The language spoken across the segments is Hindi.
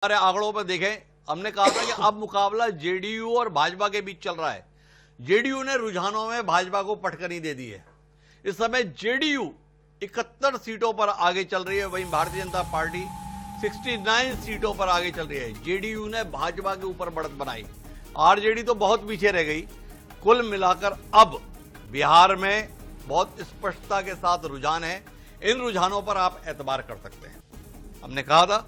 हमारे आंकड़ों पर देखें, हमने कहा था कि अब मुकाबला जेडीयू और भाजपा के बीच चल रहा है। जेडीयू ने रुझानों में भाजपा को पटकनी दे दी है। इस समय जेडीयू 71 सीटों पर आगे चल रही है, वहीं भारतीय जनता पार्टी 69 सीटों पर आगे चल रही है। जेडीयू ने भाजपा के ऊपर बढ़त बनाई, आरजेडी तो बहुत पीछे रह गई। कुल मिलाकर अब बिहार में बहुत स्पष्टता के साथ रुझान है। इन रुझानों पर आप एतबार कर सकते हैं। हमने कहा था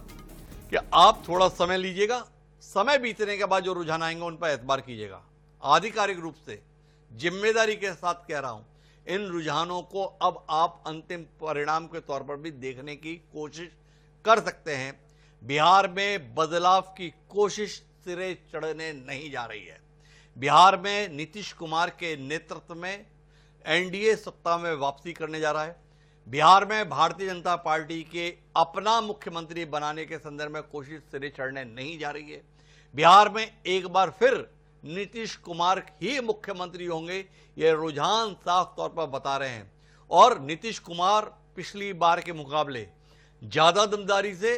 कि आप थोड़ा समय लीजिएगा, समय बीतने के बाद जो रुझान आएंगे उन पर एतबार कीजिएगा। आधिकारिक रूप से जिम्मेदारी के साथ कह रहा हूं, इन रुझानों को अब आप अंतिम परिणाम के तौर पर भी देखने की कोशिश कर सकते हैं। बिहार में बदलाव की कोशिश सिरे चढ़ने नहीं जा रही है। बिहार में नीतीश कुमार के नेतृत्व में एनडीए सत्ता में वापसी करने जा रहा है। बिहार में भारतीय जनता पार्टी के अपना मुख्यमंत्री बनाने के संदर्भ में कोशिश सिरे चढ़ने नहीं जा रही है। बिहार में एक बार फिर नीतीश कुमार ही मुख्यमंत्री होंगे, ये रुझान साफ तौर पर बता रहे हैं। और नीतीश कुमार पिछली बार के मुकाबले ज्यादा दमदारी से,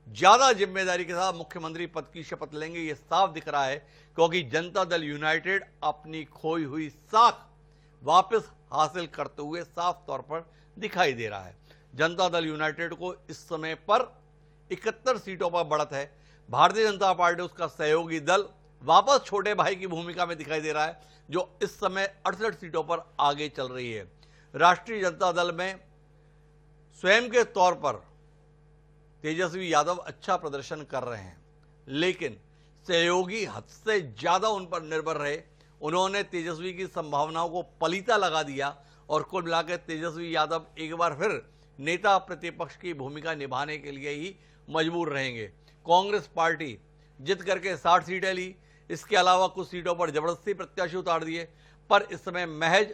ज्यादा जिम्मेदारी के साथ मुख्यमंत्री पद की शपथ लेंगे, ये साफ दिख रहा है, क्योंकि जनता दल यूनाइटेड अपनी खोई हुई साख वापस हासिल करते हुए साफ तौर पर दिखाई दे रहा है। जनता दल यूनाइटेड को इस समय पर 71 सीटों पर बढ़त है। भारतीय जनता पार्टी, उसका सहयोगी दल, वापस छोटे भाई की भूमिका में दिखाई दे रहा है, जो इस समय 68 सीटों पर आगे चल रही है। राष्ट्रीय जनता दल में स्वयं के तौर पर तेजस्वी यादव अच्छा प्रदर्शन कर रहे हैं, लेकिन सहयोगी हद से ज्यादा उन पर निर्भर रहे। उन्होंने तेजस्वी की संभावनाओं को पलीता लगा दिया और कुल मिलाकर तेजस्वी यादव एक बार फिर नेता प्रतिपक्ष की भूमिका निभाने के लिए ही मजबूर रहेंगे। कांग्रेस पार्टी जीत करके 60 सीटें ली, इसके अलावा कुछ सीटों पर जबरदस्ती प्रत्याशी उतार दिए, पर इस समय महज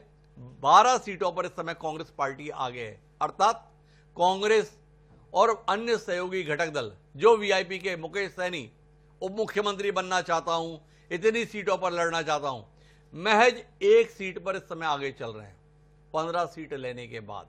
12 सीटों पर इस समय कांग्रेस पार्टी आगे है। अर्थात कांग्रेस और अन्य सहयोगी घटक दल, जो वीआईपी के मुकेश सहनी उप मुख्यमंत्री बनना चाहता हूं, इतनी सीटों पर लड़ना चाहता हूं, महज एक सीट पर इस समय आगे चल रहे हैं 15 सीट लेने के बाद।